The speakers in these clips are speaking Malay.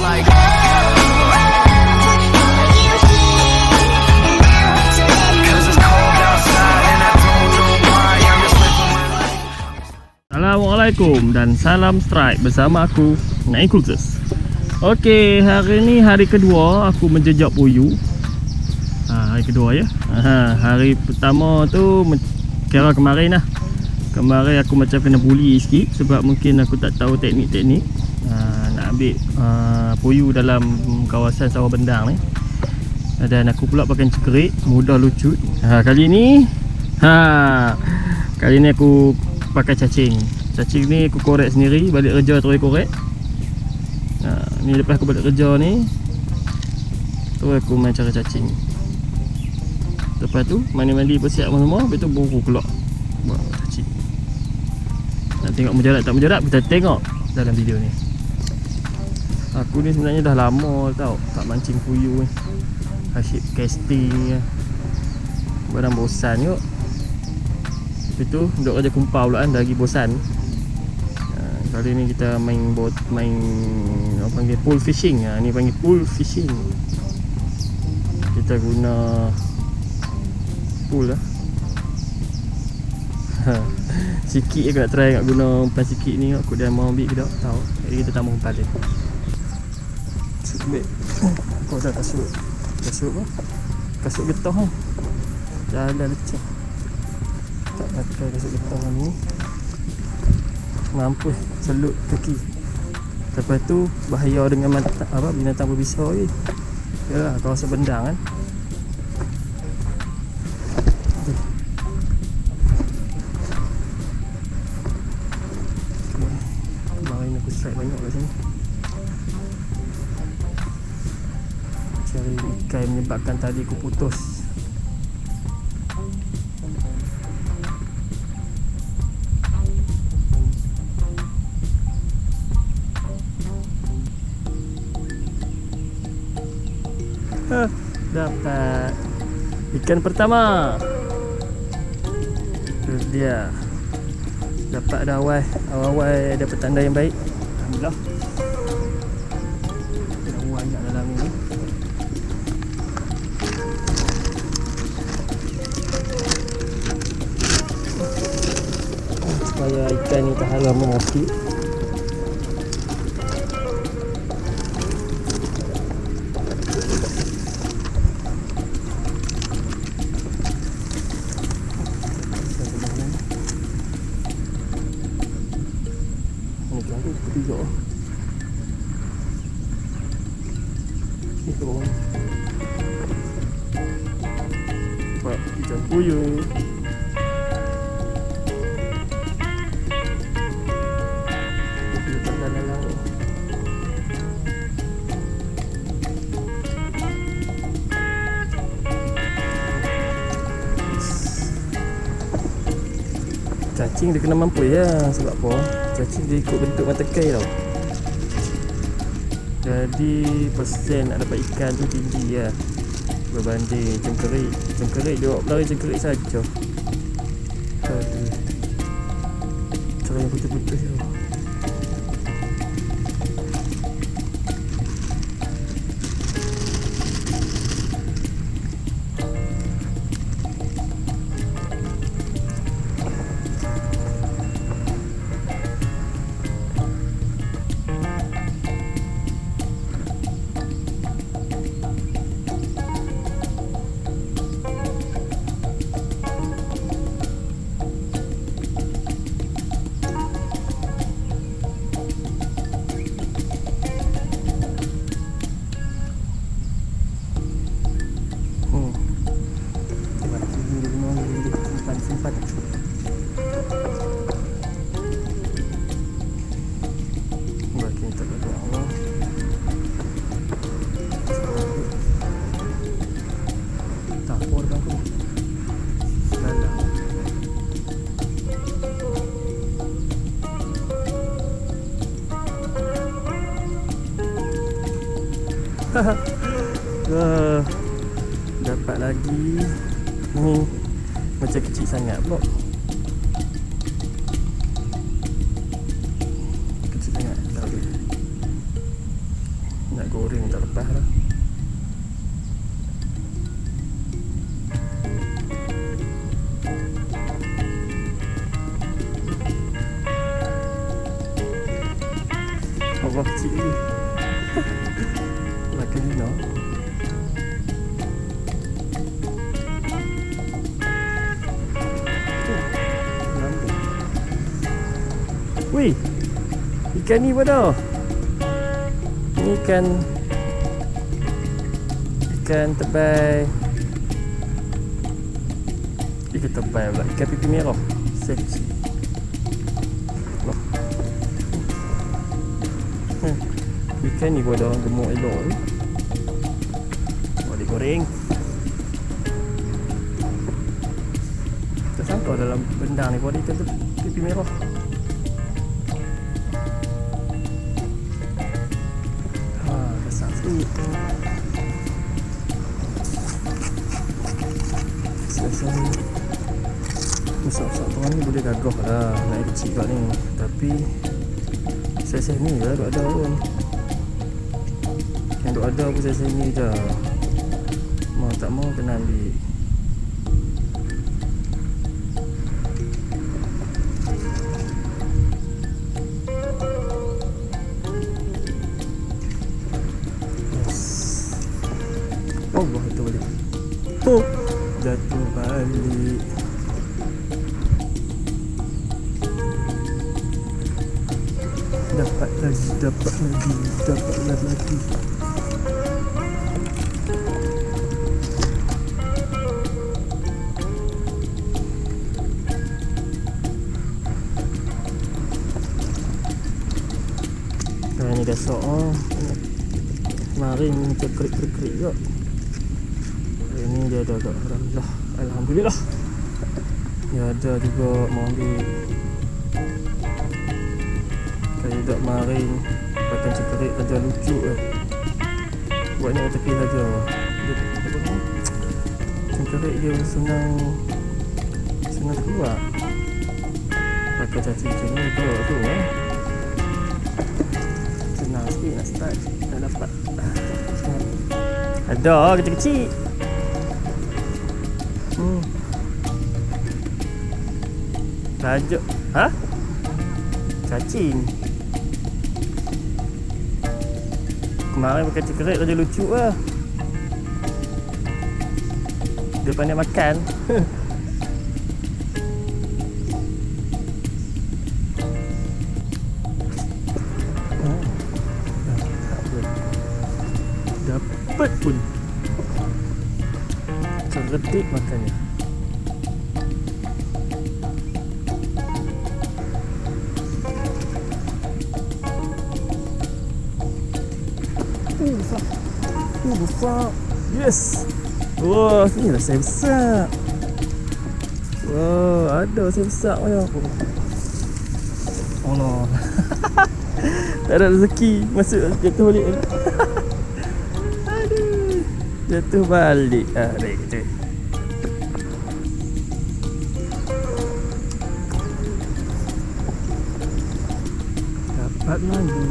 like Assalamualaikum dan salam strike bersama aku Kultus. Okey, hari ni hari kedua aku menjejak Puyu. Hari kedua ya. Hari pertama tu kira kemarin lah. Kemarin aku macam kena bully sikit sebab mungkin aku tak tahu teknik-teknik nak ambil Puyu dalam kawasan Sawah Bendang ni. Dan aku pula pakai cekerik mudah lucut. Kali ni aku pakai cacing. Cacing ni aku korek sendiri, balik kerja terus korek. Ni lepas aku balik kerja ni terus aku main cara cacing. Lepas tu mandi-mandi persiap semua, lepas tu baru keluar buat cacing. Nak tengok mujarab tak mujarab, kita tengok dalam video ni. Aku ni sebenarnya dah lama tau tak mancing puyu ni. Asyik casting je. Barang bosan kot. Lepas tu duduk kerja kumpau pula kan, dah lagi bosan. Kali ni kita main orang panggil pool fishing. Ni panggil pool fishing. Kita guna pool lah. Sikit je aku nak try nak guna umpan sikit ni. Aku dah mau ambil ke tak tahu. Jadi kita tambah umpan dia. Ambil. Kau dah kasut. Kasut apa? Kasut getah kan. Dah lecah. Tak pakai kasut getah ni. Mampu selut kaki. Lepas tu bahaya dengan binatang berbisa ni. Yalah, kawasan Bendang kan. Kemarin aku strike banyak kat sini. Cari ikan menyebabkan tali aku putus. Dapat ikan pertama. Itu dia. Dapat dah awal-awal ada petanda yang baik. Alhamdulillah. Ada banyak dalam ni. Supaya ikan ni tahan lama sikit. Ikan puyu. Letak dalam lauk. Cacing dia kena mampu ya. Sebab apa? Cacing dia ikut bentuk mata kai tau. Jadi persen nak dapat ikan tu tinggi lah berbanding cengkerik. Cengkerik dia lari cengkerik saja. Cara yang putus-putus tu. Dapat lagi. Ni macam kecil sangat pula. Kecil sangat. Nak goreng tak lepas dah. Allah kecil ni. Makan ni no. Wih, ikan ni pada. Ni ikan tebal. Ikan tebal pula, ikan pipi merah. Seksi. Ikan ni pada gemuk elok ni. Boleh goreng. Tak sangka dalam bendang ni pada ikan pipi merah. Besar-besar tu ni boleh gagah lah, naik kecil kat ni. Tapi saiz ni je duk ada pun. Yang duk ada pun saiz ni je. Mau tak mau kena ambil. Allah, itu balik. Oh, jatuh balik. Dapat lagi. Ni gasak maring macam kerik-kerik juga. Ini dia ada agak Alhamdulillah. Dia ada juga mau ambil. Kalau tak maring pakai cekerik saja lucu buatnya kat tepi saja. Cekerik dia senang keluar. Pakai cacing macam ni tu senang sikit nak start. Dah dapat. Ada kecil-kecil. Tajuk. Ha? Cacing. Kemarin pakai cekerik saja lucu lah. Dia pandai makan. Dapat pun. Cerdik makannya. Besar. Yes. Wah, ni lah saya besar. Wah, ada saya besar punya. Oh no. Tak ada rezeki masuk jatuh balik. Aduh. Jatuh balik. Baik tu. Dapat lagi.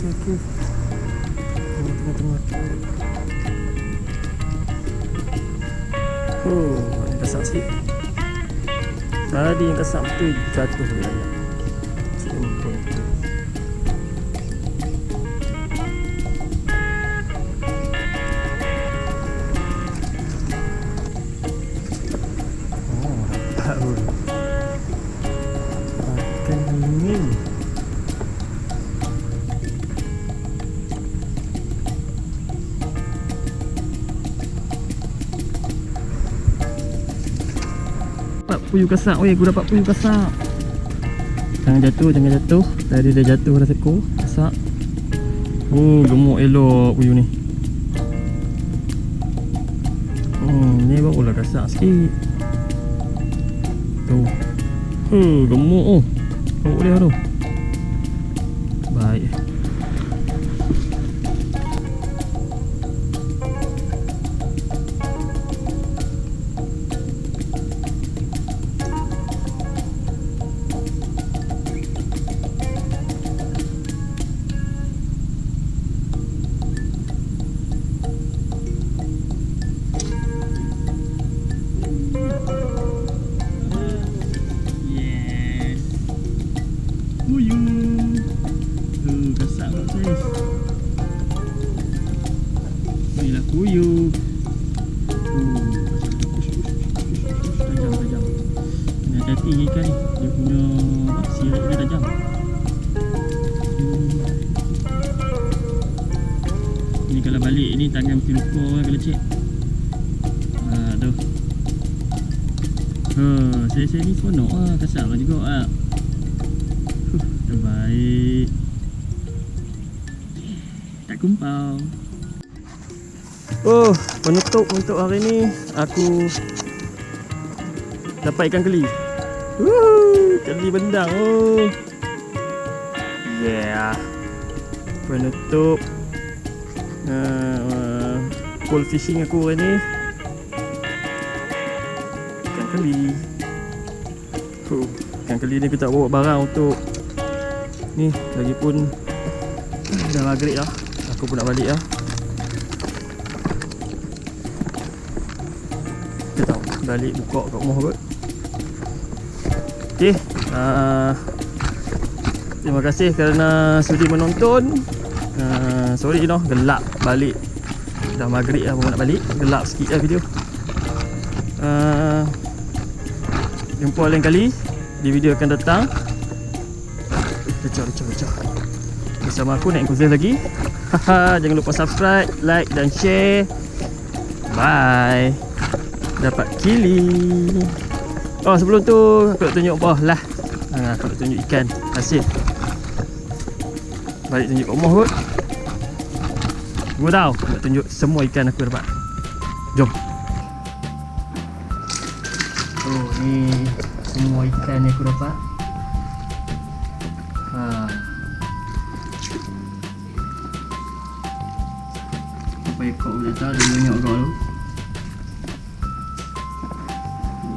Okey. Tengok. Ni kasar sikit. Tadi yang kasar betul jatuh dia ayam. Simpul. Puyu kasar. Oi, aku dapat puyu kasar. Jangan jatuh. Tadi dia jatuh dah seko. Kasar. Oh, gemuk elok puyu ni. ni barulah kasar sikit. Tu. Gemuk tu. Gemuk dia tu. Baik. Puyu. Kasar tak saiz. Inilah puyu. Tajam. Kena hati-hati ikan ni. Dia punya sirik dia tajam. Ni kalau balik ni tangan mesti lupa kan kalau cek. Tu. Saya ni seronok lah. Kasar lah juga lah. Terbaik. Tak kumpau. Penutup untuk hari ni aku dapat ikan keli. Keli bendang. Yeah. Penutup pool fishing aku hari ni. Ikan keli. Ikan keli ni aku tak bawa barang untuk ni, lagipun dah maghrib dah. Aku pun nak balik dah. Kita tahu balik buka kat rumah kot. Okey, terima kasih kerana sudi menonton. Sorry gelap balik. Dah maghrib dah, baru nak balik. Gelap sikit lah video. Jumpa lain kali di video akan datang. Lecah. Bersama aku nak ikut lagi. Jangan lupa subscribe, like dan share. Bye. Dapat kili. Sebelum tu aku nak tunjuk bawah lah. Aku nak tunjuk ikan hasil. Balik tunjuk kat rumah kot. Gua tahu nak tunjuk semua ikan aku dapat. Jom. Ni semua ikan yang aku dapat. Apa ekor boleh tahu dia banyak kau tu.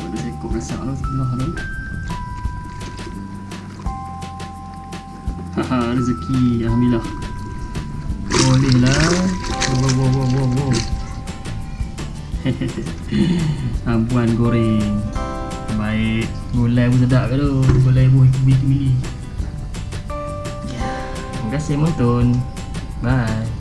Ada ekor besar tu sebelah tu. Rezeki alhamdulillah. Boleh lah. Wow. Ampuan goreng. Baik. Gulai pun sedap ke tu. Gulai buah biji mili. Terima kasih menonton. Bye.